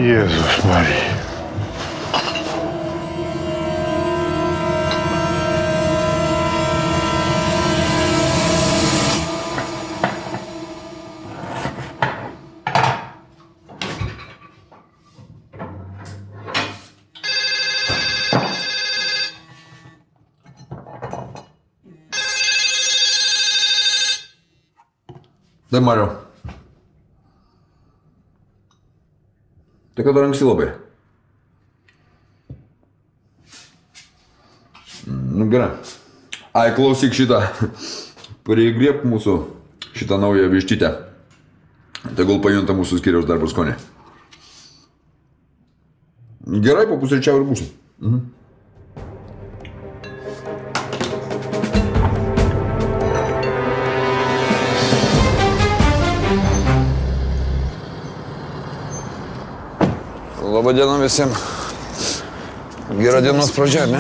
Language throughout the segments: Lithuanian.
Jėzus Marija. Tai Mariau. Tai kad dar anksti labai. Nu gerai. Ai, klausyk šitą. Prigriebk mūsų šitą naują vištytę. Tegul pajunta mūsų skyriaus darbo skonį. Gerai, po pusryčiau ir būsim. Labą dieną visiems. Gera dienos pradžia, ne?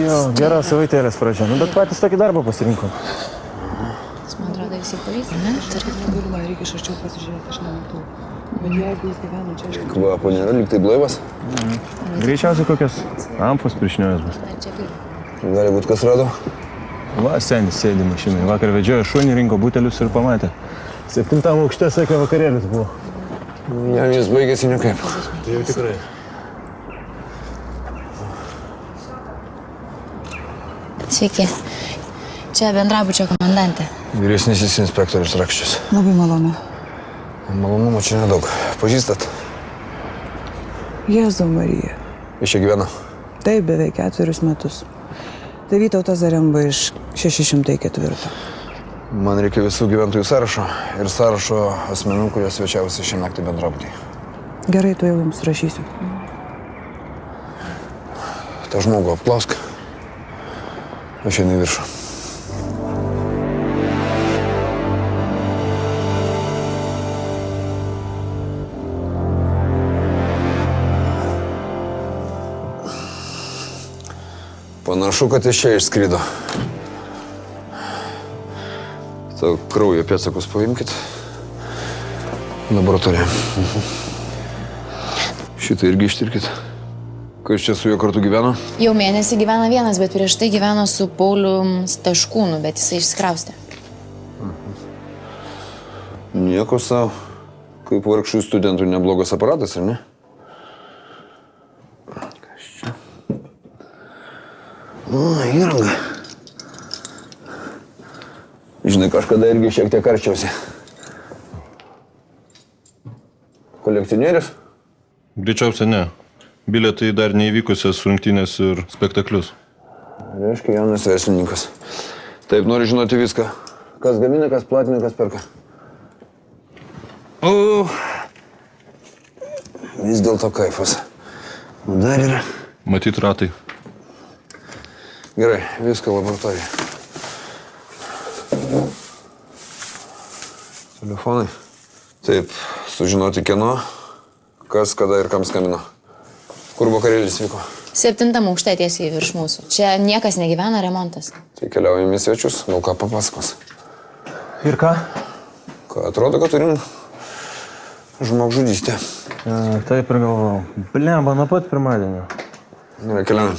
Jo, gera savaitėlės pradžia. Nu, bet patys tokį darbą pasirinkom. Man atrodo, visi pavyzdį, ne? Galima, reikia iš arčiau pasižiūrėti, aš nematau. Bet jeigu jis gyvena čia, aš... Kvapo nėra, lyg tai blaivas. Greičiausiai kokios amfos prišniojęs bus. Gali būt kas rado. Va, senis sėdi mašinai. Vakar vedžiojo šunį, rinko butelius ir pamatė. 7 aukšte, sakė, vakarėlis buvo. Jam jis baigėsi niekaip. Tai jau tikrai. Sveiki. Čia bendrabučio komendantė. Vyresnysis inspektorius Rakščius. Labai malonu. Malonumo čia nedaug. Pažįstat? Jėzau Marija. Iš čia gyvena? Taip, beveik 4 metus. Tai Vytautas Zaremba iš 604. Man reikia visų gyventojų sąrašo ir sąrašo asmenų, kurie svečiavosi šią naktį bendrabutį. Gerai, tu jau jums rašysiu. Ta žmogų apklausk. Aš einu į viršų. Panašu, kad iš čia išskrido. To kraujo pėdsakus paimkit. Laboratoriją. Šitą irgi ištirkit. Kas čia su juo kartu gyveno? Jau mėnesį gyvena vienas, bet prieš tai gyveno su Paulium Staškūnu, bet jisai išsikraustė. Nieko savo. Kaip vargšų studentų neblogas aparatas, ar ne? Kas čia? O, įranga. Žinai, kažkada irgi šiek tiek karščiausi. Kolekcionierius? Greičiausia ne. Bilietai dar neįvykusias rungtynės ir spektaklius. Reiškia, jaunas verslininkas. Taip, nori žinoti viską. Kas gamina, kas platina, kas perka. O, vis dėlto kaifas. O dar yra. Matyt ratai. Gerai, viską laboratorijai. Telefonai. Taip, sužinoti kieno, kas, kada ir kam skambino. Kur vakarėlis vyko? 7 aukšte tiesiai virš mūsų. Čia niekas negyvena, remontas. Tai keliaujame į svečius, gal ką papasakos. Ir ką? Ką atrodo, kad turim žmogžudystę. Taip ir galvojau. Blemba, nuo pat pirmadienio. Gerai, keliaujame.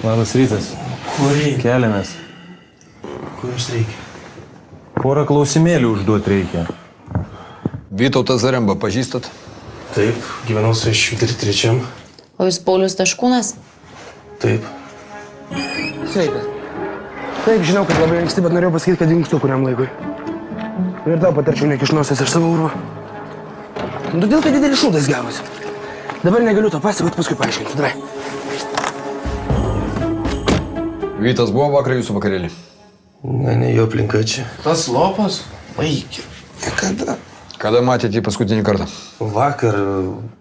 Labas rytas. Kur reikia? Keliamės. Kur jums reikia? Porą klausimėlių užduoti reikia. Vytautą Zarembą pažįstat? Taip, gyvenau su 103. O jūs Paulius Taškūnas? Taip. Sveikas. Taip, žinau, kad labai anksti, bet norėjau pasakyti, kad dingstu kuriam laikui. Ir tau patarčiau nekišnosios iš savo urvo. Todėl, kad didelis šūdas gavosi. Dabar negaliu to pasakoti, paskui paaiškinsiu. Davai. Vytas buvo vakar jūsų vakarėlį. Ne, jo aplinka čia. Tas lopas? Vaikė. Kada? Kada matėte jį paskutinį kartą? Vakar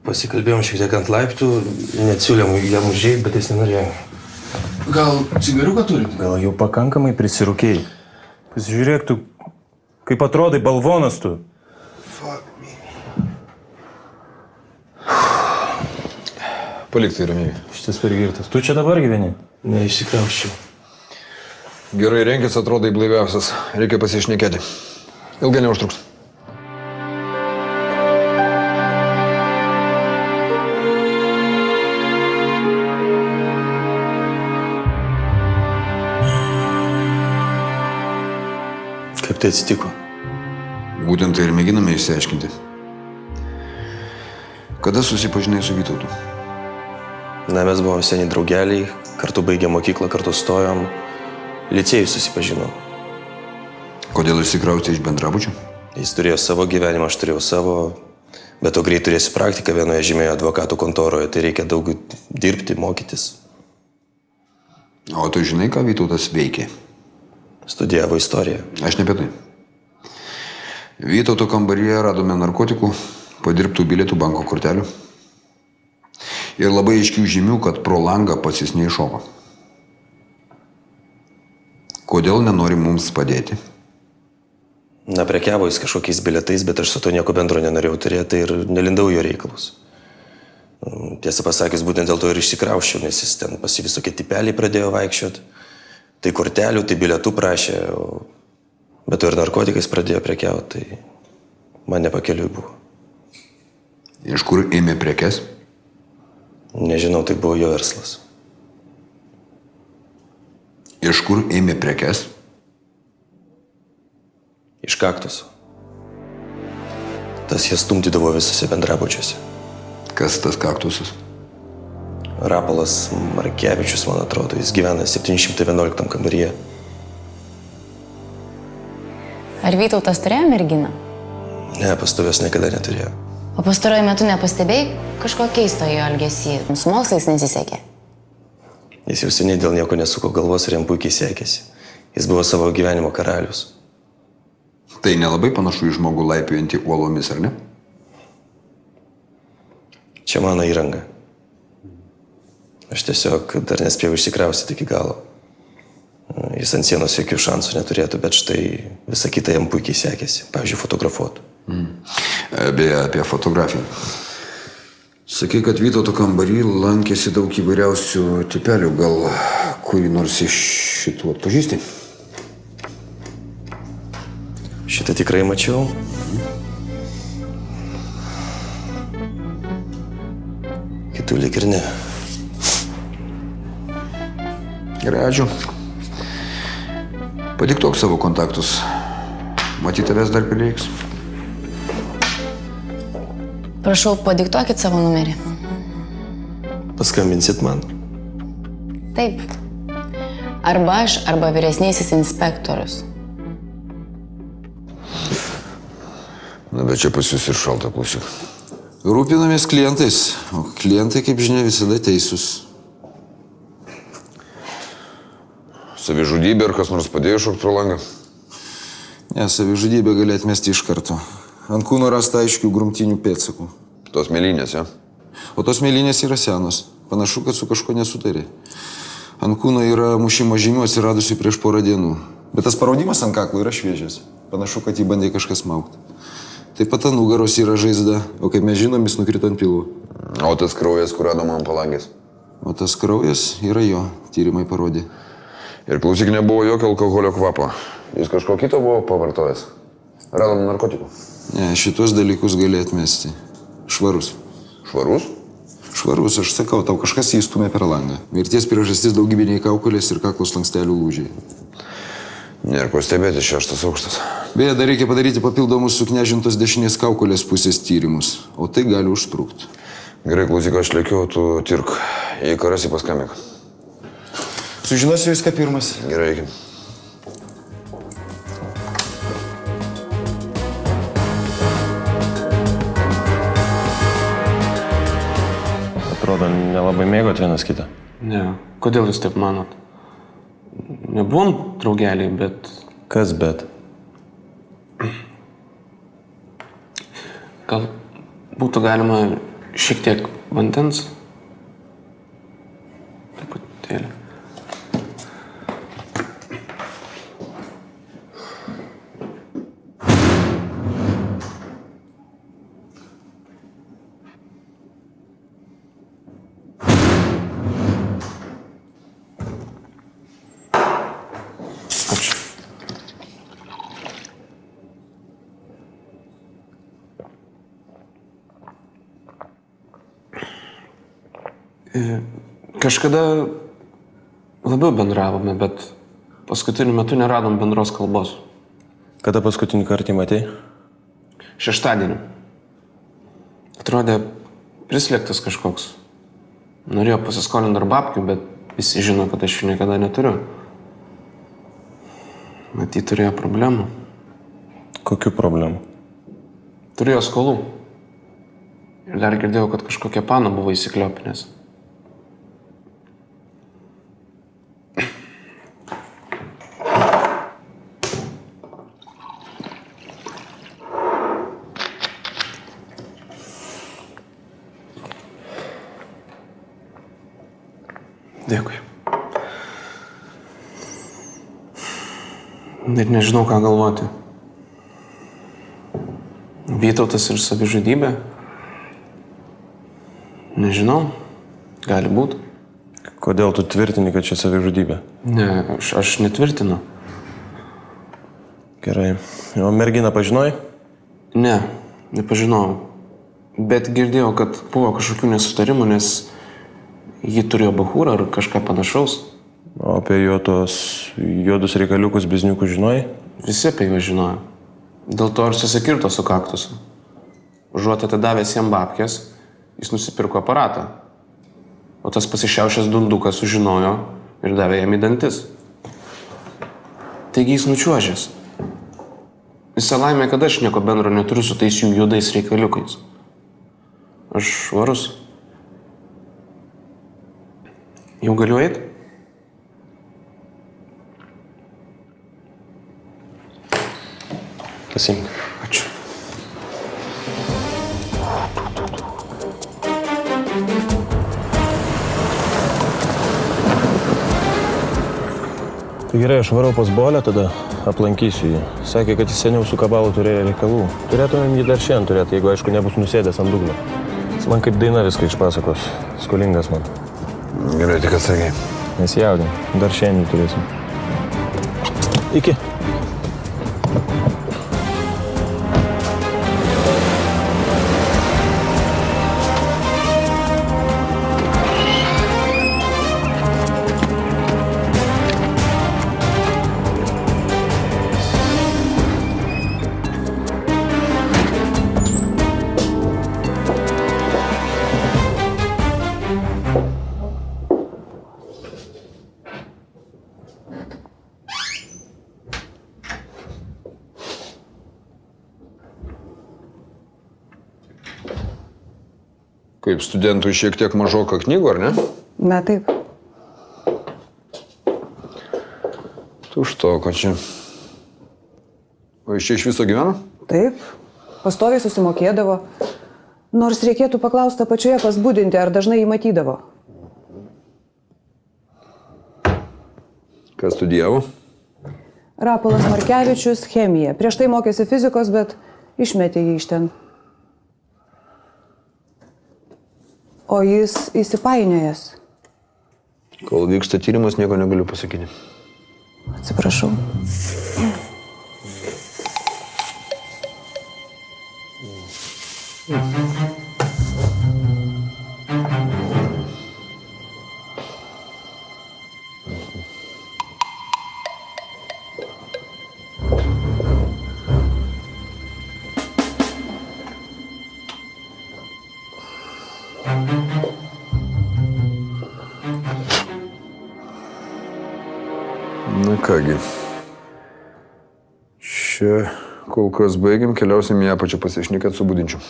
pasikalbėjom šiek tiek ant laiptų, net siūlėm jam užėjti, bet jis nenorėjo. Gal cigariuką turit? Gal jau pakankamai prisirūkėjai. Pasižiūrėk, tu kaip atrodai balvonas tu. Palik tai ramiai. Šitas per girtas. Tu čia dabar gyveni? Neišsikrauščiau. Gerai renkis, atrodai blaiviausias. Reikia pasišnekėti. Ilgai neužtruks. Kaip tai atsitiko? Būtent tai ir mėginame išsiaiškinti. Kada susipažinai su Vytautu? Na, mes buvom seni draugeliai, kartu baigėm mokyklą, kartu stojom. Licėjui susipažinom. Kodėl išsikraustė iš bendrabučio? Jis turėjo savo gyvenimą, aš turėjau savo. Bet to greit turėsi praktiką vienoje žymėjo advokatų kontoroje, tai reikia daug dirbti, mokytis. O tu žinai, ką Vytautas veikė? Studijavo istoriją. Aš ne apie tai. Vytauto kambaryje radome narkotikų, padirbtų bilietų, banko kortelių. Ir labai aiškių žymių, kad pro langą pats jis neiššoko. Kodėl nenori mums padėti? Na, prekiavo jis kažkokiais bilietais, bet aš su to nieko bendro nenorėjau turėti ir nelindau jo reikalus. Tiesą pasakius, būtent dėl to ir išsikrauščiau, nes jis ten pas jį visokie tipeliai pradėjo vaikščioti. Tai kortelių, tai bilietų prašė, bet to ir narkotikais pradėjo prekiauti, tai man nepakeliui buvo. Iš kur ėmė prekes? Nežinau, tai buvo jo verslas. Iš kur ėmė prekes? Iš kaktusų. Tas jas stumdydavo visose bendrabučiuose. Kas tas kaktusas? Rapolas Markevičius, man atrodo, jis gyvena 711 kambaryje. Ar Vytautas turėjo merginą? Ne, pastovios niekada neturėjo. O pastaruoju metu nepastebėjai kažko keisto jo elgesį? Su mokslais nesisekė. Jis jau seniai dėl nieko nesuko galvos ir jam puikiai sekėsi. Jis buvo savo gyvenimo karalius. Tai nelabai panašu į žmogų laipiojantį uolomis, ar ne? Čia mano įranga. Aš tiesiog dar nespėjau išsikraustyti iki galo. Jis ant sienos jokių šansų neturėtų, bet štai visą kitą jam puikiai sekėsi. Pavyzdžiui, fotografuotų. Beje, apie fotografiją. Sakai, kad Vytauto kambarį lankėsi daug įvairiausių tipelių. Gal kurį nors iš šitų atpažįsti? Šitą tikrai mačiau. Kitų lyg ir ne. Gerai, ačiū. Padiktuok savo kontaktus. Matyt, tavęs dar prireiks. Prašau, padiktuokit savo numerį. Paskambinsit man. Taip. Arba aš, arba vyresnysis inspektorius. Na, bet čia pas jūs ir šalta, klausyk. Rūpinamės klientais, o klientai, kaip žinia, visada teisūs. Savižudybė ar kas nors padėjo šokti pro langą? Ne, savižudybę gali atmesti iš karto. Ant kūno rasta aiškių grumtinių pėdsakų. Tos mėlynės, ja? O tos mėlynės yra senos. Panašu, kad su kažko nesutarė. Ant kūno yra mušimo žymių atsiradusių prieš porą dienų. Bet tas paraudimas ant kaklo yra šviežias. Panašu, kad jį bandė kažkas maukti. Taip pat ant nugaros yra žaizda, o kaip mes žinom, jis nukrito ant pilvo. O tas kraujas, kur radom ant palangės? O tas kraujas yra jo, tyrimai parodė. Ir klausyk, nebuvo jokio alkoholio kvapo. Jis kažko kito buvo pavartojęs. Radom narkotikų. Ne, šitos dalykus gali atmesti. Švarus. Švarus? švarus, aš sakau, tau kažkas jį įstumė per langą. Mirties priežastis daugybiniai kaukolės ir kaklos lankstelių lūžiai. Nėra ko stebėti, 6 aukštas. Beje, dar reikia padaryti papildomus suknežintos dešinės kaukolės pusės tyrimus, o tai gali užtrukti. Gerai, klausyk, aš lėkiu, tu tirk. Jei karasi, paskambink. Sužinosiu viską pirmas. Gerai, eikim. Atrodo, nelabai mėgot vienas kitą. Ne, kodėl jūs taip manot? Nebuvom draugeliai, bet Kas bet? gal būtų galima šiek tiek vandens? Truputėlį. Ačiū. Kažkada labiau bendravome, bet paskutiniu metu neradom bendros kalbos. Kada paskutinį kartą matei? Šeštadienį. Atrodė prislėgtas kažkoks. Norėjo pasiskolinti dar babkių, bet visi žino, kad aš jų niekada neturiu. Matyt, turėjo problemų. Kokių problemų? Turėjo skolų. Ir dar girdėjau, kad kažkokia pana buvo įsikliopinęs. Dėkui. Net nežinau, ką galvoti. Vytautas ir savižudybė? Nežinau. Gali būt. Kodėl tu tvirtini, kad čia savižudybė? Ne, aš netvirtinu. Gerai. O merginą pažinojai? Ne, nepažinojau. Bet girdėjau, kad buvo kažkokių nesutarimų, nes ji turėjo bachūrą ar kažką panašaus. O apie jo tos juodus reikaliukus bizniukus žinojai? Visi apie juos žinojo. Dėl to ir susikirto su kaktusu. Užuot atidavęs jam babkės, jis nusipirko aparatą. O tas pasišiaušęs dundukas sužinojo ir davė jam į dantis. Taigi jis nučiuožęs. Visa laimė, kad aš nieko bendro neturiu su tais jų juodais reikaliukais. Aš švarus. Jau galiu eit? Pasiimk. Ačiū. Tai gerai, aš varau pas Bolę, tada aplankysiu jį. Sakė, kad jis seniau su kabalu turėjo reikalų. Turėtumėm jį dar šiandien turėti, jeigu aišku nebus nusėdęs ant dugnio. Jis man kaip daina viską išpasakos. Skolingas man. Gerai, tik atsargiai. Nesijaudin, dar šiandien turėsim. Iki. Kaip studentui šiek tiek mažoka knygų, ar ne? Na taip. Tuštoko čia. O iš čia iš viso gyvena? Taip. Pastoviai susimokėdavo. Nors reikėtų paklausti pačioje pasbudinti, ar dažnai jį matydavo. Kas studijavo? Rapolas Markevičius, chemija. Prieš tai mokėsi fizikos, bet išmetė jį iš ten. O jis įsipainiojęs. Kol vyksta tyrimas, nieko negaliu pasakyti. Atsiprašau. Na kągi. Čia kol kas baigiam, keliausim į apačią pasišnekėt su budinčiu.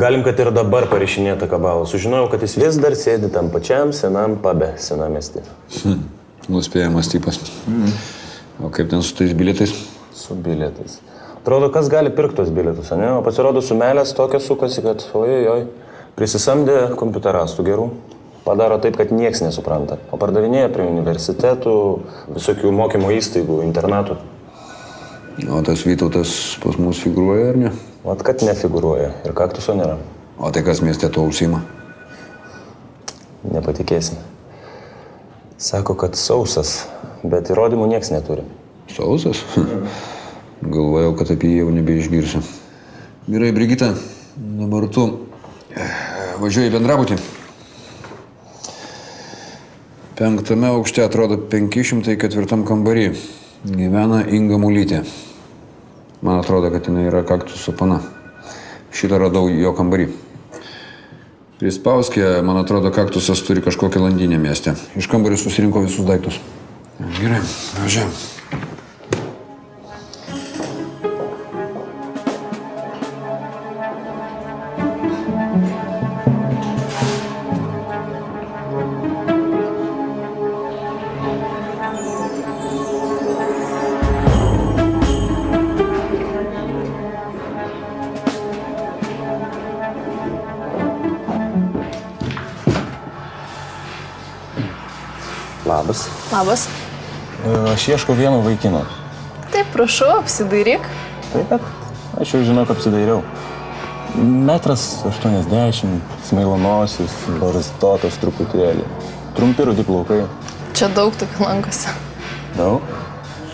Galim, kad ir dabar parišinėta kabalą. Sužinojau, kad jis vis dar sėdi tam pačiam senam pabe senamiestį. Nuspėjamas tipas. O kaip ten su tais bilietais? Su bilietais. Atrodo, kas gali pirkti tos bilietus, ne? O pasirodo, sumelės tokia sukasi, kad ojojoj. Prisisamdė kompiuterastų gerų. Padaro taip, kad nieks nesupranta. O pardavinėja prie universitetų, visokių mokymo įstaigų, internatų. O tas Vytautas pas mus figūruoja, ar ne? Vat kad nefigūruoja ir kaktuso nėra. O tai kas mieste to užsima? Nepatikėsi. Sako, kad sausas, bet įrodymų nieks neturi. Sausas? Galvojau, kad apie jį jau nebeišgirsiu. Gerai, Brigita, dabar tu važiuoji į bendrabutį. 5. aukšte atrodo 504 kambarį. Gyvena Inga Mulytė. Man atrodo, kad jinai yra kaktusų pana. Šitą radau jo kambarį. Prispauskė, man atrodo, kaktusas turi kažkokią landinę mieste. Iš kambarį susirinko visus daiktus. Gerai, važiuojam. Labas. Labas. Aš ieškau vieno vaikino. Taip, prašau, apsidairyk. Taip, kad aš jau žinau, kad apsidairiau. 1,80 m, smailonosis, barzdotas truputėlį. Trumpi rudi plaukai. Čia daug tokių lankosi. Daug?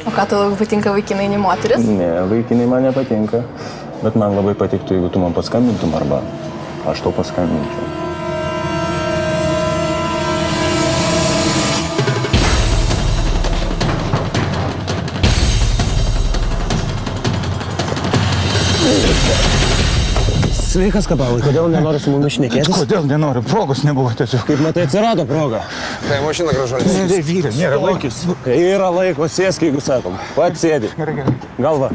O ką tau labiau patinka vaikinai, nei moteris? Ne, vaikinai man nepatinka. Bet man labai patiktų, jeigu tu man paskambintum arba aš tau paskambinčiau. Sveikas, Kabalai, kodėl nenori su mumis šnekėtis? Kodėl nenori? Progos nebuvo tiesiog. Kaip matai, atsirado proga. Tai mašina gražuolė. Ne, vyras, nėra laikis. Yra laiko, sėsk, jeigu sakom. Pats sėdi. Gerai. Galva.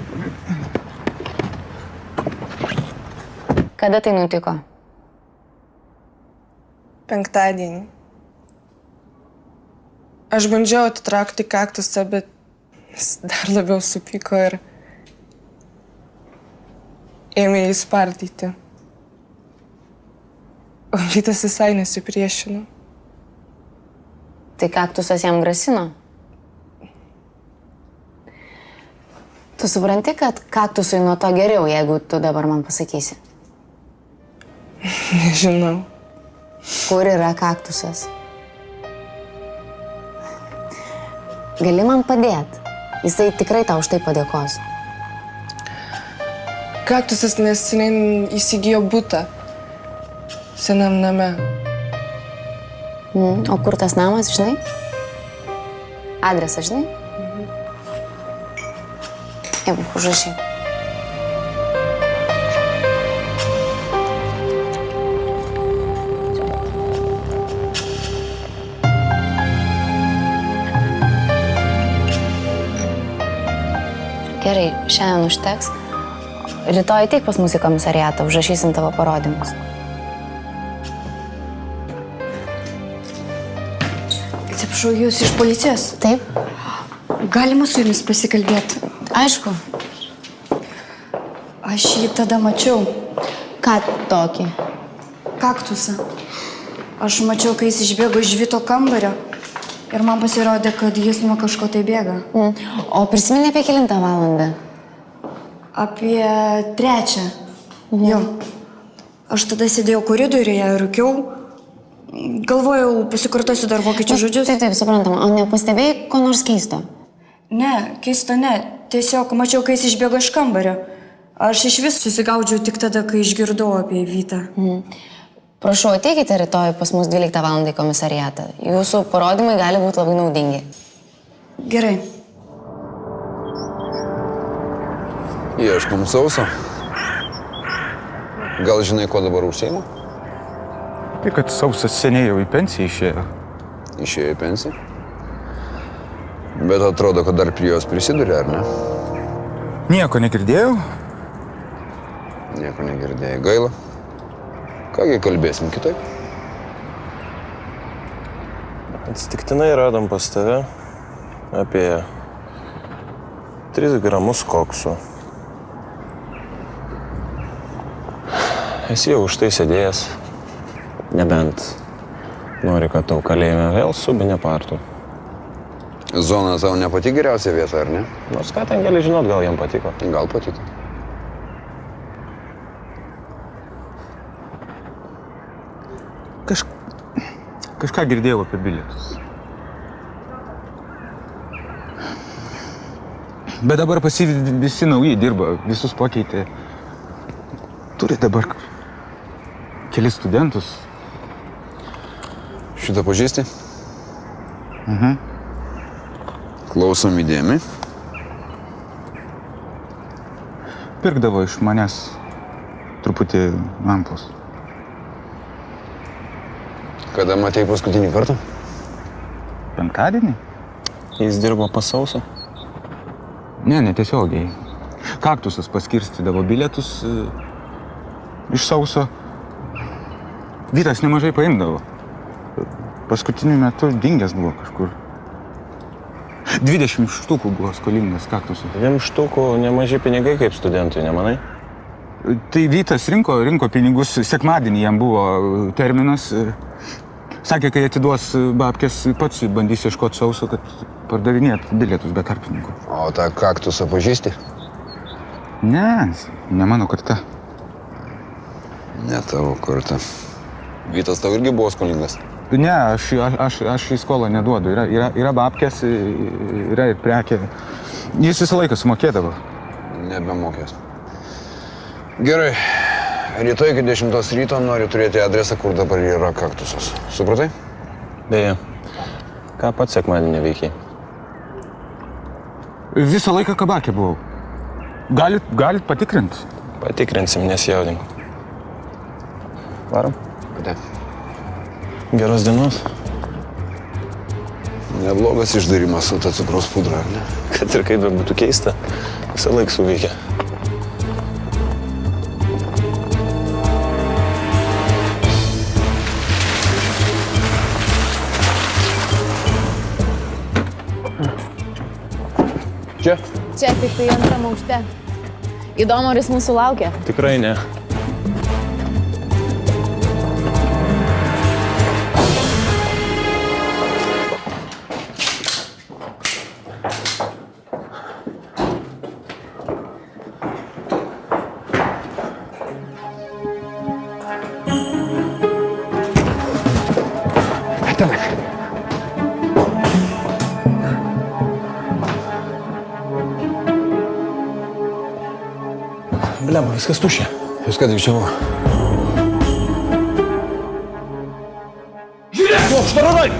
Kada tai nutiko? Penktadienį. Aš bandžiau atitraukti kaktusą, bet jis dar labiau supyko ir ėmė jį spardyti. O Vytas visai nesipriešino. Tai kaktusas jam grasino? Tu supranti, kad kaktusui nuo to geriau, jeigu tu dabar man pasakysi? Nežinau. Kur yra kaktusas? Gali man padėti. Jisai tikrai tau už tai padėkos. Kaktusas neseniai įsigijo butą senam name. O kur tas namas, žinai? Adresą, žinai? Imk, užrašyk. Gerai, šiandien užteks. Rytoj ateik pas mus į komisariatą, užrašysim tavo parodymus. Atsiprašau, jūs iš policijos? Taip. Galima su jumis pasikalbėti? Aišku. Aš jį tada mačiau. Ką tokį? Kaktusą. Aš mačiau, kai jis išbėgo iš Vyto kambario ir man pasirodė, kad jis nuo kažko tai bėga. O prisimeni apie kelintą valandą? Apie 3. Jo. Aš tada sėdėjau koridoriuje, rūkiau. Galvojau, pasikartosiu dar vokiečių žodžius. Taip, suprantama. O nepastebėjai ko nors keisto? Ne, keisto ne. Tiesiog mačiau, kai jis išbėgo iš kambario. Aš iš vis susigaudžiau tik tada, kai išgirdau apie Vytą. Prašau, ateikite rytoj pas mus 12 val. Į komisariatą. Jūsų parodymai gali būti labai naudingi. Gerai. Ieškom sauso. Gal žinai, ko dabar užsiima? Tai kad Sausas seniai jau į pensiją išėjo. Išėjo į pensiją? Bet atrodo, kad dar prie jos prisidurė, ar ne? Nieko negirdėjau. Nieko negirdėjai. Gaila. Kągi kalbėsim kitaip. Atsitiktinai radom pas tave apie 3 gramus koksų. Esi jau už tai sėdėjęs. Nebent nori, kad tau kalėjime vėl subį nepartų. Zona tau ne pati geriausia vieta, ar ne? Nors ką ten gali žinot, gal jam patiko. Gal patiko. Kažką girdėjau apie bilietus. Bet dabar visi nauji dirba, visus pakeitė. Turi dabar kelis studentus. Šitą pažįsti? Klausom įdėmiai. Pirkdavo iš manęs truputį amplos. Kada matei paskutinį kartą? Penktadienį? Jis dirbo pas Sausą? Ne, netiesiogiai. Kaktusas paskirstydavo bilietus iš Sauso. Vytas nemažai paimdavo. Paskutiniu metu dingęs buvo kažkur. 20 štukų buvo skolingas Kaktusui. 2 štukų nemaži pinigai kaip studentui, nemanai? Tai Vytas rinko pinigus, sekmadienį jam buvo terminas. Sakė, kai atiduos babkės, pats bandys ieškoti Sauso, kad pardavinėt bilietus be tarpininkų. O tą kaktusą pažįsti? Ne, ne mano karta. Ne tavo karta. Vytas tau irgi buvo skolingas? Ne, aš į skolą neduodu. Yra babkės, yra ir prekė. Jis visą laiką sumokėdavo. Nebemokės. Gerai. Rytoj iki 10 ryto noriu turėti adresą, kur dabar yra kaktusas. Supratai? Beje, ką pats sekmadienį veikiai? Visą laiką kabakė buvau. Galit patikrinti? Patikrinsim, nesijaudink. Varom? Kada? Geros dienos. Neblogas išdarimas su ta cukraus pudra, ar ne? Kad ir kaip būtų keista, visą laiką suveikia. Čia? Čia tik tai 2 aukšte. Įdomu, ar jis mūsų laukia? Tikrai ne. Blemba, viskas tuščia. Viską tik čia buvo. Žiūrėk, jo, štaranai!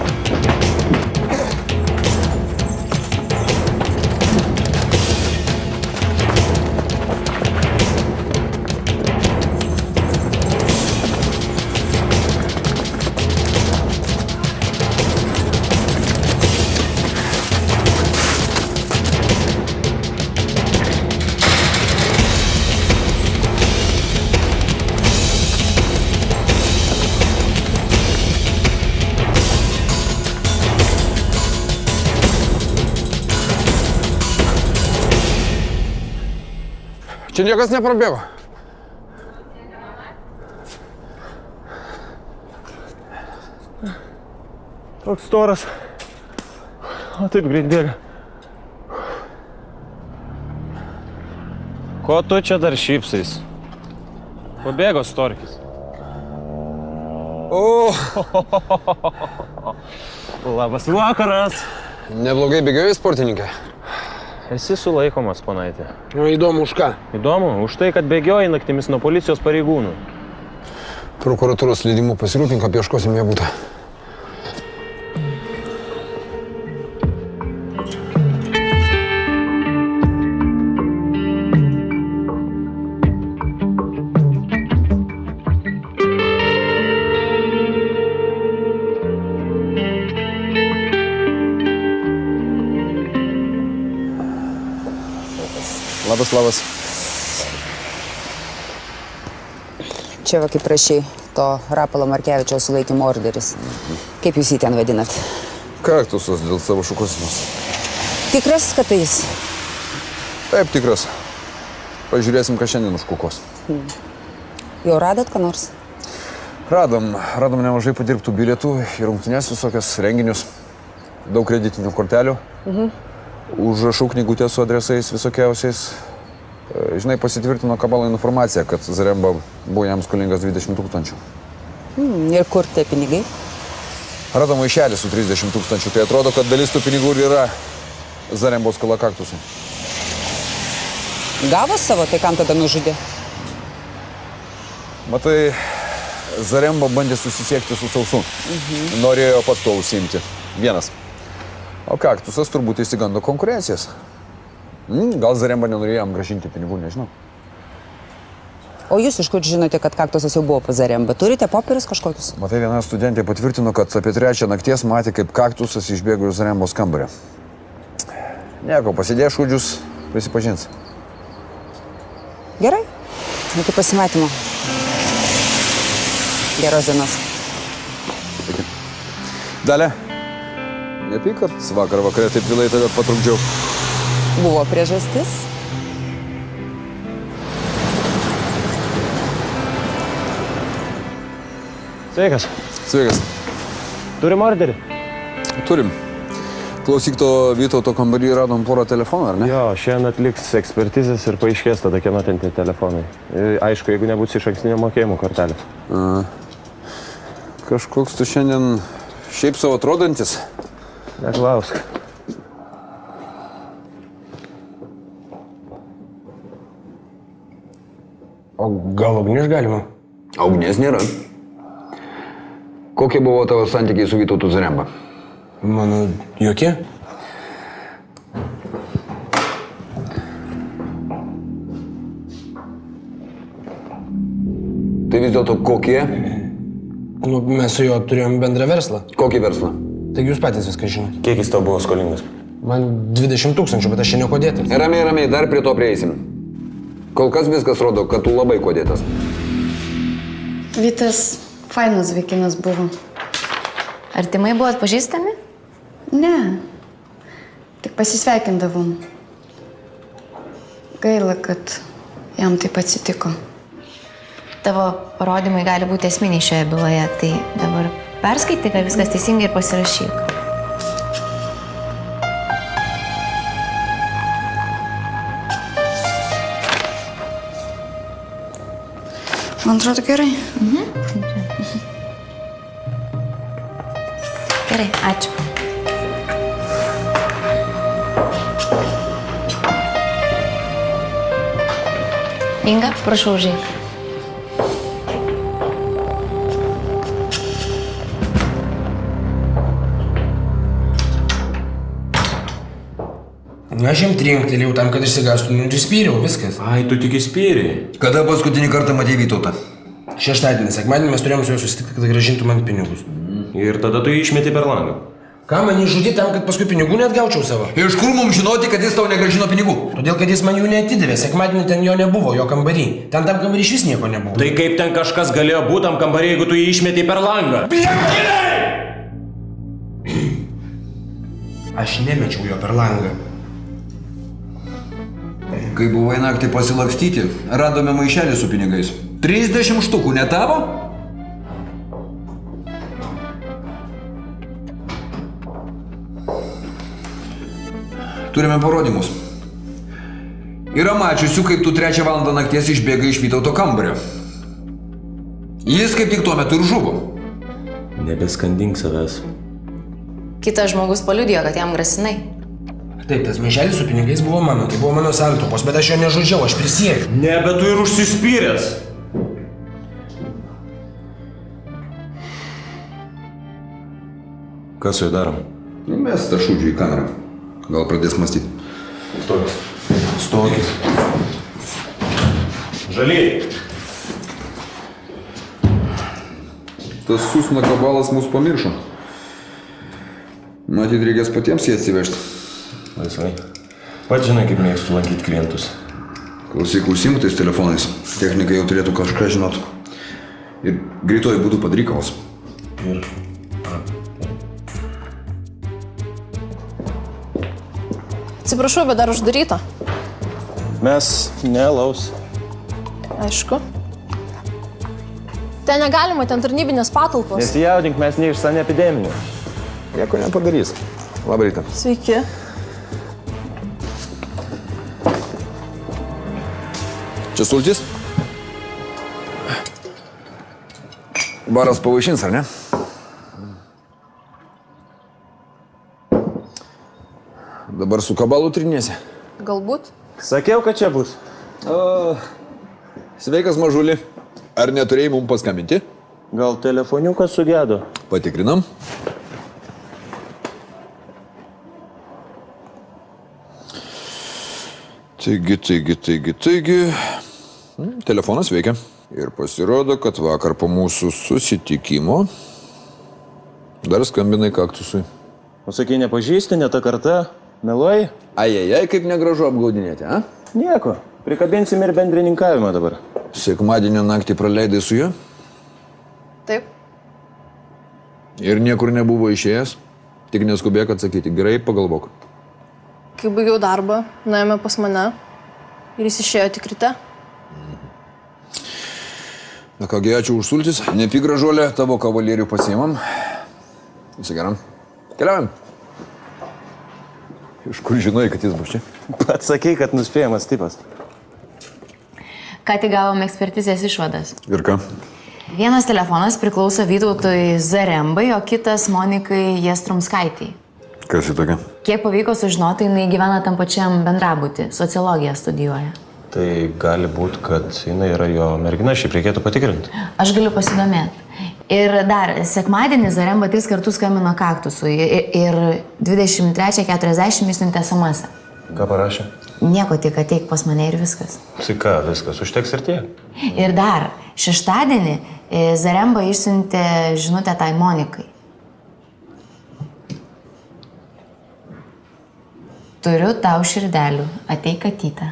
Čia niekas neprabėgo. Toks storas. O taip greit bėga. Ko tu čia dar šypsais? Pabėgo storkis. O, Labas vakaras. neblogai bėgioji, sportininkė. Esi sulaikomas, ponaitė. O įdomu, už ką? Įdomu, už tai, kad bėgioji naktimis nuo policijos pareigūnų. Prokuratūros leidimu pasirūpink, apieškosim ją būtą. Labas. Čia va kaip prašai, to Rapolo Markevičiaus sulaikymo orderis. Kaip jūs jį ten vadinat? Kaktusas dėl savo šukosinos. Tikras, kad tai jis? Taip, tikras. Pažiūrėsim, ką šiandien užkukos. Jau radot ką nors? Radom nemažai padirbtų bilietų į rungtynes visokias renginius. Daug kreditinių kortelių. Užrašų knygutės su adresais visokiausiais. Žinai, pasitvirtino Kabalo informaciją, kad Zaremba buvo jam skolingas 20 000. Ir kur tie pinigai? Radom maišelį su 30 000. Tai atrodo, kad dalis tų pinigų ir yra Zarembos skola Kaktusui. Gavo savo, tai kam tada nužudė? Matai, Zaremba bandė susisiekti su Sausu. Norėjo pats to užsiimti. Vienas. O Kaktusas turbūt įsigando konkurencijas. Gal Zaremba nenorėjo jam grąžinti pinigų, nežinau. O jūs iš kur žinote, kad Kaktusas jau buvo pas Zarembą? Turite popierius kažkokius? Matai, viena studentė patvirtino, kad apie 3 nakties matė, kaip Kaktusas išbėgo iš Zarembos kambario. Nieko, pasidėjo šūdžius, prisipažins. Gerai. Iki pasimatymo. Geros dienos. Dalia, nepyk, kad vakar vakare taip vėlai tave patrukdžiau. Buvo priežastis? Sveikas. Sveikas. Turim orderį? Turim. Klausyk, to Vytauto kambarį radom porą telefonų, ar ne? Jo, šiandien atliks ekspertizės ir paaiškės tada, kieno ten tie telefonai. Aišku, jeigu nebus iš ankstinio mokėjimų kortelės. Kažkoks tu šiandien šiaip savo atrodantis. Neklausk. O gal ugnies galima? Ugnies nėra. Kokie buvo tavo santykiai su Vytautu Zaremba? Mano, jokie? Tai vis dėlto kokie? Nu, mes su juo turėjom bendrą verslą. Kokį verslą? Taigi jūs patys viską žinot. Kiek jis tau buvo skolingas? Man 20 000, bet aš čia nieko dėtas. Ramiai, dar prie to prieisim. Kol kas viskas rodo, kad tu labai kodėtas. Vytas fainas vaikinas buvo. Artimai buvo atpažįstami? Ne. Tik pasisveikindavom. Gaila, kad jam taip atsitiko. Tavo parodymai gali būti esminiai šioje byloje, tai dabar perskaityk, kad viskas teisingai ir pasirašyk. Man atrodo gerai. Gerai, ačiū. Inga, prašau užeik. Aš jam trinktelėjau tam, kad išsigastų, ir spyriau, viskas. Ai, tu tik įspyriai. Kada paskutinį kartą matei Vytautą? Šeštadienį, sekmadienį mes turėjom su juo susitikti, kad grąžintų man pinigus. Ir tada tu jį išmeti per langą. Ką man išžudyti tam, kad paskui pinigų net gaučiau savo? Iš kur mums žinoti, kad jis tau negrąžino pinigų? Todėl, kad jis man jų neatidavė, sekmadienį ten jo nebuvo, jo kambarį. Ten tam kambarį iš vis nieko nebuvo. Tai kaip ten kažkas galėjo būti tam kambarį, jeigu tu jį išmeti per langą? Aš nemečiau jo per langą. Kai buvai naktį pasilakstyti, radome maišelį su pinigais. 30 štukų, ne tavo? Turime parodymus. Yra mačiusių, kaip tu 3 valandą nakties išbėga iš Vytauto kambario. Jis kaip tik tuo metu ir žuvo. Nebeskandink savęs. Kitas žmogus paliudijo, kad jam grasinai. Taip, tas maišelis su pinigais buvo mano, tai buvo mano santaupos, bet aš jo nežudžiau, aš prisiekiu. Ne, bet tu ir užsispyręs. Ką su juo darom? Nu, mes tą šūdžių į kamerą. Gal pradės mąstyti. Stokis. Stokis. Žaliai. Tas susna kabalas mus pamiršo. Matyt, reikės patiems jį atsivežti. Laisvai. Pats žinai, kaip mėgstu lankyti klientus. Klausyk, užsimk tais telefonais. Technikai jau turėtų kažką žinot. Ir greitoji būtų padarykalas. Ir... Atsiprašau, bet dar uždaryta. Mes nelaus. Aišku. Ten negalima, ten tarnybinės patalpos. Nesijaudink, mes ne iš San epideminių. Nieko nepadarys. Labą rytą. Sveiki. Čia sultis? Baras pavaišins, ar ne? Dabar su kabalu trinėsi. Galbūt. Sakiau, kad čia bus. Sveikas, mažuli. Ar neturėjai mums paskambinti? Gal telefoniukas sugedo? Patikrinam. Taigi. Telefonas veikia. Ir pasirodo, kad vakar po mūsų susitikimo dar skambinai kaktusui. O sakai, nepažįsti, ne ta karta, meluoji? Ajajai, kaip negražu apgaudinėti, a? Nieko, prikabinsim ir bendrininkavimą dabar. Sekmadienio naktį praleidai su juo? Taip. Ir niekur nebuvo išėjęs? Tik neskubėk atsakyti, gerai pagalvok. Kai baigiau darbą, nuėjome pas mane ir jis išėjo tik ryte. Na kągi, ačiū už sultis. Nepyk, gražuolė, tavo kavalierių pasiimam. Įsigeram. Keliaujam. Iš kur žinai, kad jis bus čia? Pats sakei, kad nuspėjamas tipas. Ką tik gavom ekspertizės išvadas. Ir ką? Vienas telefonas priklauso Vytautui Zarembai, o kitas Monikai Jastrumskaitei. Kas į tokia? Kiek pavyko sužinoti, jinai gyvena tam pačiam bendrabutį, sociologiją studijuoja. Tai gali būti, kad jinai yra jo mergina, šiaip reikėtų patikrinti. Aš galiu pasidomėti. Ir dar, sekmadienį Zaremba 3 kartus skambino kaktusui ir 23:40 išsiuntė SMS-ą. Ką parašė? Nieko, tik ateik pas mane ir viskas. Tai ką, viskas, užteks ir tiek. Ir dar, šeštadienį Zaremba išsiuntė žinutę tai Monikai. Turiu tau širdelių, ateik katytą.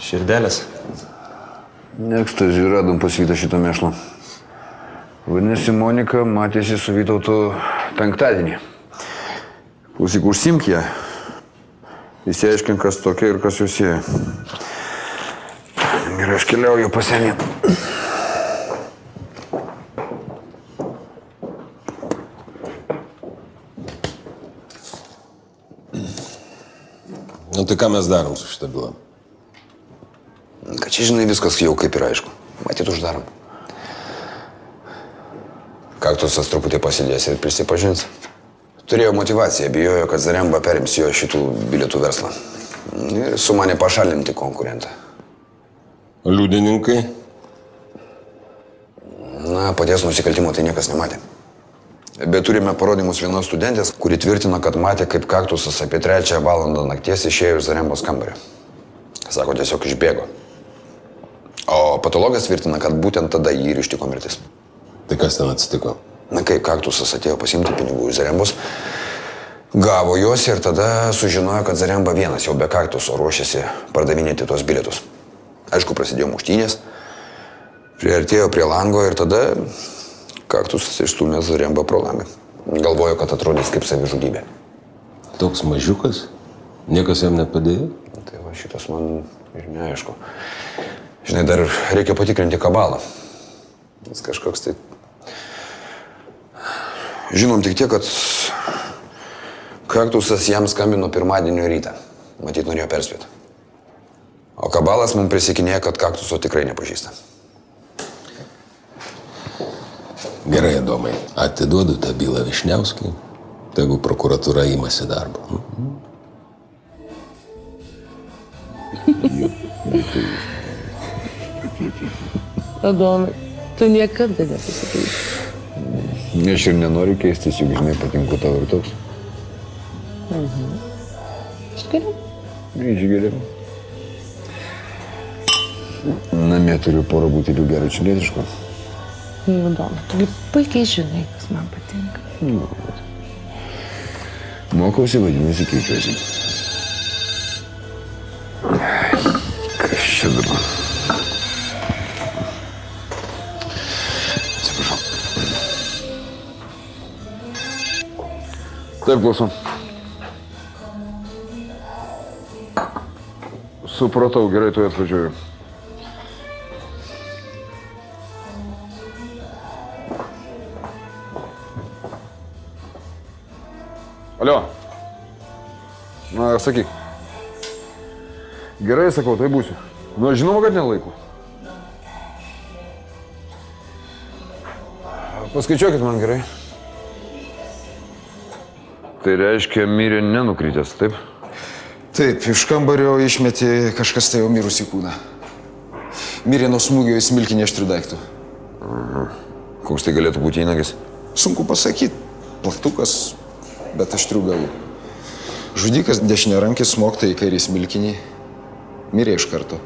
Širdelės? Ekstazį radom pas Vytą šitą mėšlą. Vadinasi, Monika matėsi su Vytautu penktadienį. Klausyk, užsimk ją. Įsiaiškink, kas tokia ir kas jūs sieja. Ir aš keliauju pas senį. Nu tai ką mes darom su šitą bylą? Kad čia, žinai, viskas jau kaip ir aišku. Matyt, uždarom. Kaktusas truputį pasidės ir prisipažins. Turėjo motivaciją, bijojo, kad Zaremba perims jo šitų bilietų verslą. Ir sumanė pašalinti konkurentą. O liudininkai? Na, paties nusikaltimo tai niekas nematė. Bet turime parodymus vienos studentės, kuri tvirtino, kad matė, kaip kaktusas apie 3 valandą nakties išėjo iš Zarembos kambario. Sako, tiesiog išbėgo. O patologas tvirtina, kad būtent tada jį ir ištiko mirtis. Tai kas ten atsitiko? Na, kai kaktusas atėjo pasiimti pinigų iš Zarembos, gavo juos ir tada sužinojo, kad Zaremba vienas jau be kaktuso ruošiasi pardavinėti tos bilietus. Aišku, prasidėjo muštynės, priartėjo prie lango ir tada kaktusas išstūmė Zarembą pro langą. Galvojo, kad atrodys kaip savižudybė. Toks mažiukas? Niekas jam nepadėjo? Tai va, šitas man ir neaišku. Žinai, dar reikia patikrinti kabalą. Jis kažkoks tai... Žinom tik tiek, kad kaktusas jam skambino pirmadienio rytą. Matyt, norėjo perspėti. O kabalas mums prisikinėjo, kad kaktuso tikrai nepažįsta. Gerai, Adomai. Atiduodu tą bylą Višniauskui Tegu prokuratūra imasi darbo. Adomai, tu niekada nepasikeisi. Aš ir nenoriu keistis, juk žinai, patinku tau ir toks. Išgeriam? Išgeriam. Namie turiu porą butelių gero čilietiško. Adomai, tu puikiai žinai, kas man patinka. Mokausi, vadinasi, keičiuosi. Kas čia dabar? Atsiprašau. Taip, klausom. Supratau, gerai, tu atvažiuoju. Alio. Na, sakyk. Gerai, sakau, tai būsiu. Nu, žinoma, kad nelaiku. Paskaičiuokit man gerai. Tai reiškia, mirė nenukrytęs, taip? Taip, iš kambario išmetė kažkas tai jau mirusį kūną. Mirė nuo smūgio į smilkinį aštrių daiktų. Koks tai galėtų būti įnagis? Sunku pasakyti. Plaktukas, bet aštrių galų. Žudikas dešiniarankis smogta į kairį smilkinį. Mirė iš karto.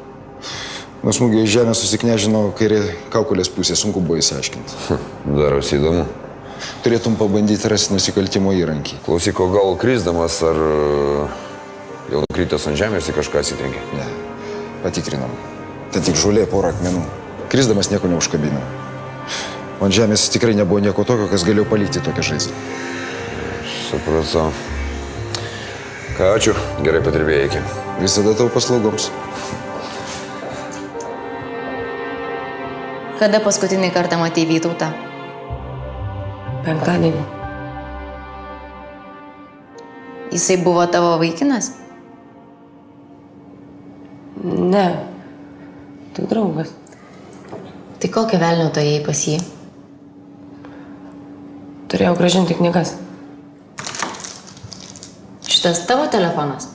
Nuo smūgio į žemę susiknežino kairė kaukolės pusė. Sunku buvo įsiaiškinti. Darosi įdomu. Turėtum pabandyti rasti nusikaltimo įrankį. Klausyk, o gal krisdamas ar jau nukrytęs ant žemės į kažką atsitrenkė? Ne, patikrinom. Ten tik žolė, porą akmenų. Krisdamas nieko neužkabinau. Ant žemės tikrai nebuvo nieko tokio, kas galėjo palikti tokią žaizdą. Supratau. Ką, ačiū. Gerai padirbėjai iki. Visada tau paslaugoms. Kada paskutinį kartą matei Vytautą? Penktadienį. Jisai buvo tavo vaikinas? Ne, tik draugas. Tai kokio velnio tu ėjai pas jį? Turėjau grąžinti knygas. Šitas tavo telefonas?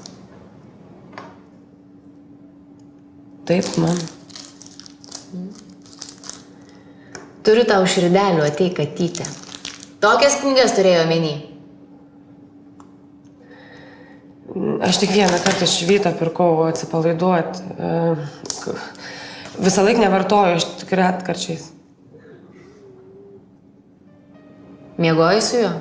Taip, man. Turiu tau širdelių, ateik katytę. Tokias knygas turėjo omeny. Aš tik vieną kartą iš Vyto pirkau atsipalaiduoti. Visą laiką nevartoju, aš tik retkarčiais. Miegojai su juo?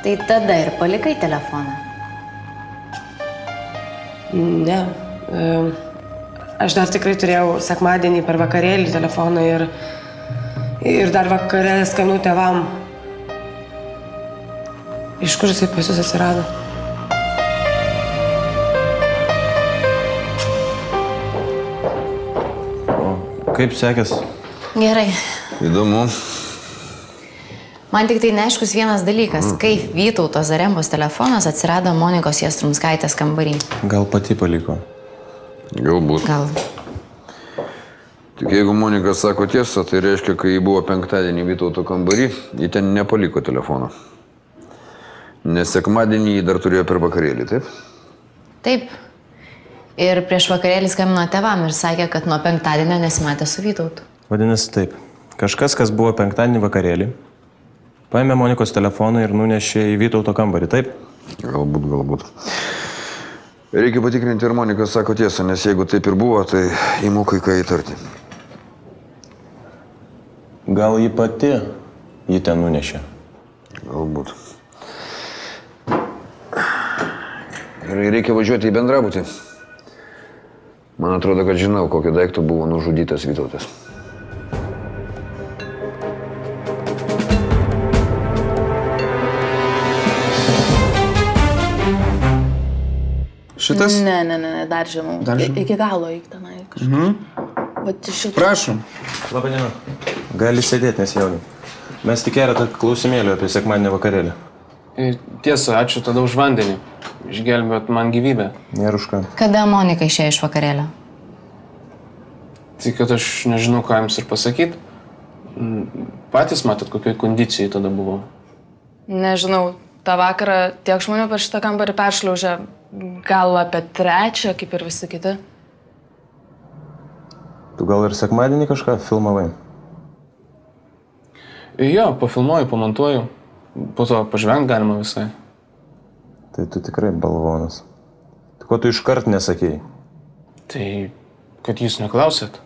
Tai tada ir palikai telefoną. Ne. Aš dar tikrai turėjau sekmadienį per vakarėlį telefoną ir dar vakare skambinau tėvam. Iš kur jisai pas jūs atsirado? Kaip sekės? Gerai. Įdomu. Man tik tai neaiškus vienas dalykas, kaip Vytauto Zarembos telefonas atsirado Monikos Jastrumskaitės kambarį. Gal pati paliko? Galbūt. Gal. Tik jeigu Monika sako tiesą, tai reiškia, kai ji buvo penktadienį Vytauto kambarį, ji ten nepaliko telefono. Nes sekmadienį ji dar turėjo per vakarėlį, taip? Taip. Ir prieš vakarėlį skambino tėvam ir sakė, kad nuo penktadienio nesimatė su Vytautu. Vadinasi taip. Kažkas, kas buvo penktadienį vakarėlį, paėmė Monikos telefoną ir nunešė į Vytauto kambarį, taip? Galbūt. Reikia patikrinti, ar Monika sako tiesą, nes jeigu taip ir buvo, tai įmu kai ką įtarti. Gal ji pati jį ten nunešė? Galbūt. Gerai, reikia važiuoti į bendrabutį. Man atrodo, kad žinau, kokio daikto buvo nužudytas Vytautas. Šitas? Ne, dar žemiau. Dar žemiau? Iki galo eik tenai kažkaip. Vat šitą. Prašom. Labą dieną. Gali sėdėti, nesijaudink. Mes tik keletą klausimėlių apie sekmadienį vakarėlį. Tiesa, ačiū tada už vandenį. Išgelbėjot man gyvybę. Nėra už ką. Kada Monika išėjo iš vakarėlio? Tai kad aš nežinau, ką jums ir pasakyti. Patys matot, kokioj kondicijai tada buvo. Nežinau, tą vakarą tiek žmonių per šitą kambarį peršliaužė, gal apie 3, kaip ir visi kiti. Tu gal ir sekmadienį kažką filmavai? Jo, pafilmuoju, pamontuoju. Po to pažvengt galima visai. Tai tu tikrai balvonas. Tai ko tu iškart nesakėjai? Tai, kad jūs neklausėt.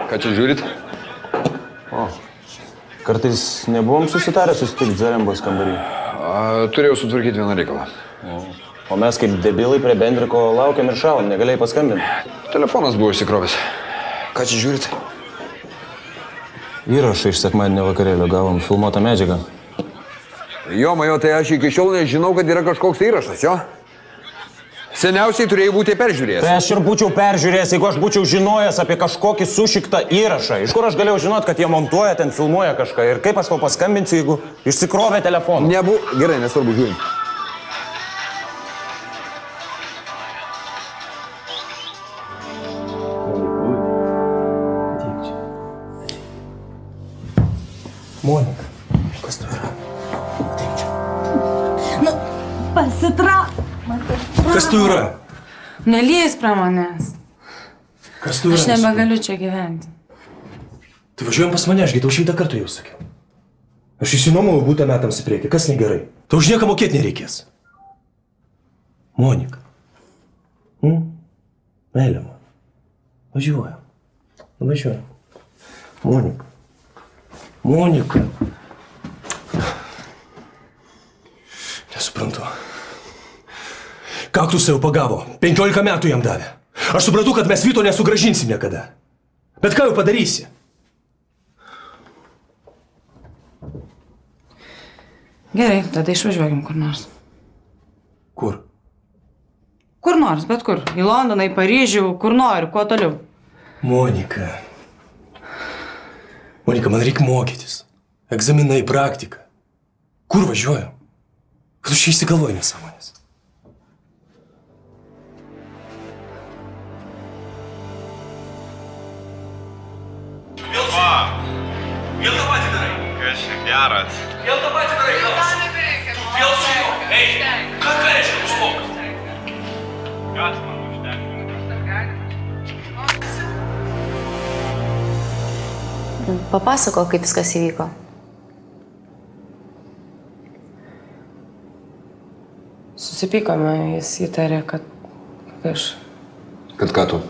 Ką čia žiūrit? O, kartais nebuvom susitarę susitikti Zarembos kambarį. Turėjau sutvarkyti vieną reikalą. O mes kaip debilai prie Bendriko laukiam ir šalam, negalėjai paskambinti. Telefonas buvo išsikrovęs. Ką čia žiūrit? Įrašą iš sekmadienio vakarėlio gavom, filmuotą medžiagą. Jo, majo, tai aš iki šiol nežinau, kad yra kažkoks įrašas, jo? Seniausiai turėjai būti peržiūrėjęs. Tai aš ir būčiau peržiūrėjęs, jeigu aš būčiau žinojęs apie kažkokį sušiktą įrašą. Iš kur aš galėjau žinot, kad jie montuoja, ten filmuoja kažką. Ir kaip aš tau paskambinsiu, jeigu išsikrovė telefoną? Gerai, nesvarbu, žiūrim. Monika, kas tu yra? Ateik čia. Nu, pasitrauk. Kas tu yra? Nelys prie manęs. Kas tu yra? Aš nebegaliu čia gyventi. Tai važiuojam pas mane, ašgi tau 100 kartų jau sakiau. Aš išsinuomau būtą metams į priekį, kas negerai. Tau už nieką mokėti nereikės. Monika. Meilė man. Važiuojam. Važiuojam. Monika. Monika. Nesuprantu. Kaktusą jau pagavo. 15 metų jam davė. Aš supratau, kad mes Vyto nesugrąžinsim niekada. Bet ką jau padarysi? Gerai, tada išvažiuokim kur nors. Kur? Kur nors, bet kur. Į Londoną, į Paryžių, kur nori, kuo toliau. Monika. Monika, man reikia mokytis. Egzaminai, praktika. Kur važiuojam? Kad tu čia įsigalvoji nesąmonės. Vėl tą patį darai. Kas čia geras. Vėl tą patį darai, Kalas. Vėl su juo. Ei, ką reiškia nustok? Kas man užtenka? Papasako, kaip viskas įvyko. Susipykome, jis įtarė, kad aš... Kad ką tu?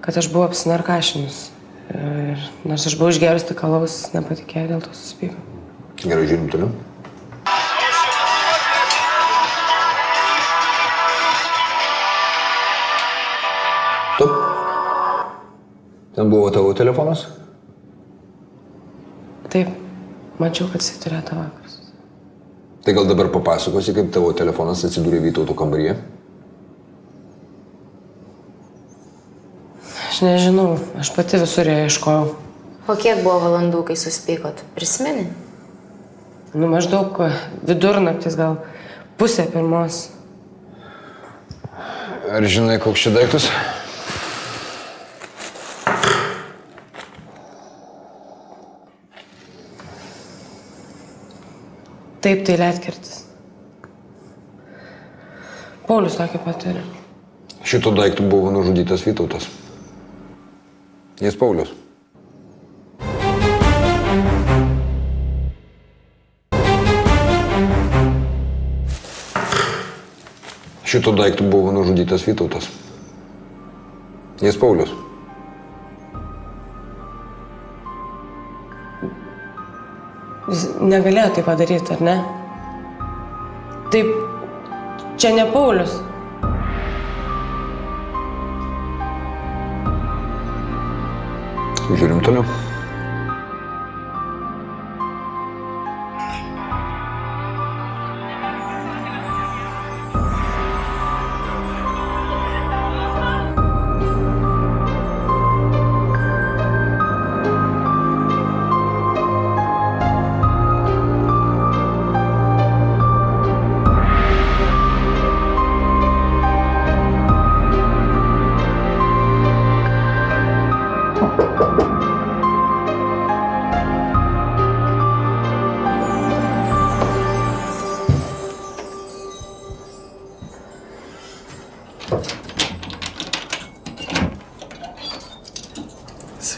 Kad aš buvau apsinarkašinus. Ir nors aš buvau išgerus tik alaus, nepatikėjo, dėl to susipyko. Gerai, žiūrim toliau. Tu? Ten buvo tavo telefonas? Taip, mačiau, kad jisai turėjo tą vakarus. Tai gal dabar papasakosi, kaip tavo telefonas atsidūrė Vytauto kambaryje? Aš nežinau, aš pati visur ją ieškojau. O kiek buvo valandų, kai susipykot? Prisimeni? Nu, maždaug vidurnaktis, gal 2:30. Ar žinai, koks čia daiktas? Taip, tai ledkirtis. Paulius tokį patyrė. Šito daiktų buvo nužudytas Vytautas. Jis Paulius. Šito daiktų buvo nužudytas Vytautas. Jis Paulius. Jis negalėjo tai padaryti, ar ne? Taip, čia ne Paulius. Žiūrim toliau.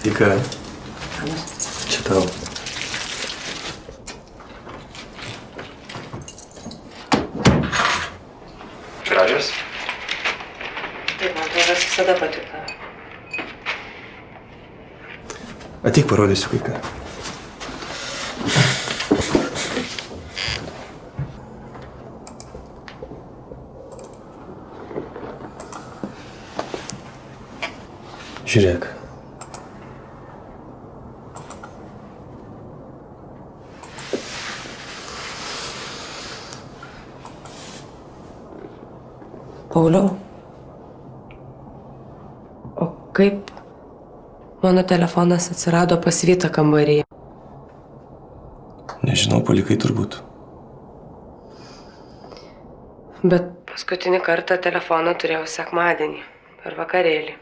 Tai ką? Čia tau. Gražios? Taip, man atrodo, visada patiko. Ateik parodysiu kai ką. Žiūrėk. Pauliau, o kaip mano telefonas atsirado pas Vytą kambaryje? Nežinau, palikai turbūt. Bet paskutinį kartą telefoną turėjau sekmadienį per vakarėlį.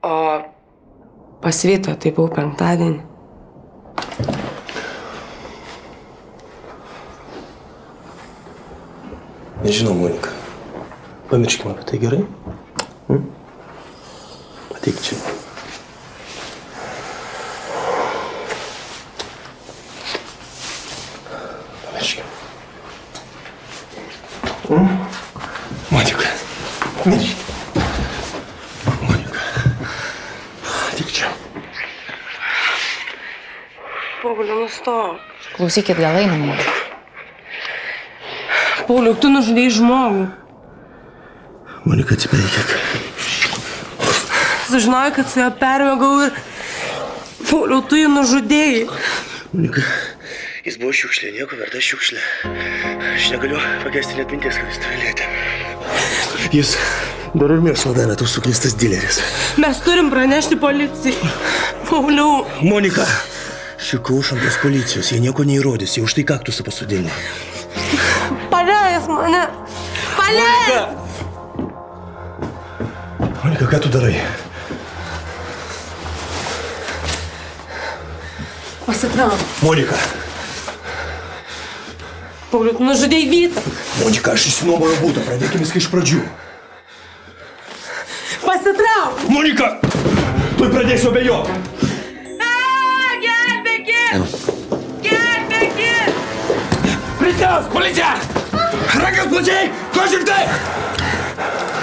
O pas Vytą tai buvo penktadienį. Nežinau, Monika. Pamirškime apie tai, gerai? Ateik čia. Pamirškime. Monika. Pamirškime. Monika. Ateik čia. Pauliau, nustok. Klausykit, gal einame. Pauliau, tu nužudėjai žmogų. Monika, atsipeikėk. Sužinojau, kad su juo permėgau ir... Pauliau, tu jį nužudėjai. Monika, jis buvo šiukšlė, nieko verta šiukšlė. Aš negaliu pakęsti net minties, kad jis tave lietė. Jis dar ir mėsą davė tos suklystas dileris. Mes turim pranešti policijai. Pauliau. Monika, šikau iš ant tos policijos, jie nieko neįrodys, jie už tai kaktusą pasodino. Paleis mane. Paleis. Monika, ką tu darai? Pasitrauk. Monika. Pauliau, tu nužudėjai Vytą. Monika, aš išsinuomoju būtą, pradėkime viską iš pradžių. Pasitrauk. Monika, tu pradėsiu abejoti. Gelbėkit! Gelbėkit! Policijos! Policija! Rankas plačiai! Ko žirgtai?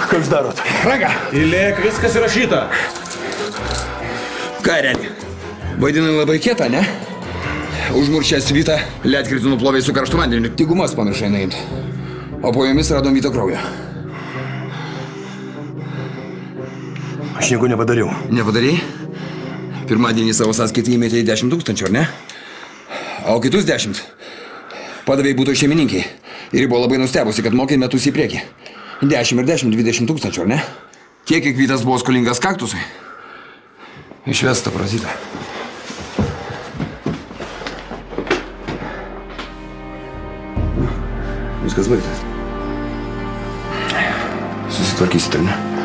Ką jūs darot? Ranką! Įlėk, viskas įrašyta. Ką, Reni? Vaidinai labai kietą, ne? Užmuršęs Vytą, ledkritį nuplovė su karštu vandeniu. Tik gumas pamiršai nuimti. O po jomis radom Vyto kraują. Aš nieko nepadariau. Nepadarei? Pirmadienį savo sąskaitį įmetė 10 000, ar ne? O kitus 10 padavėjai būtų šeimininkiai. Ir ji buvo labai nustebusi, kad mokė metus į priekį. 10 ir 10, 20 000, ar ne? Kiek Vytas buvo skolingas kaktusui? Išvesta parazitą. Viskas baigta. Susitvarkysit, ar ne?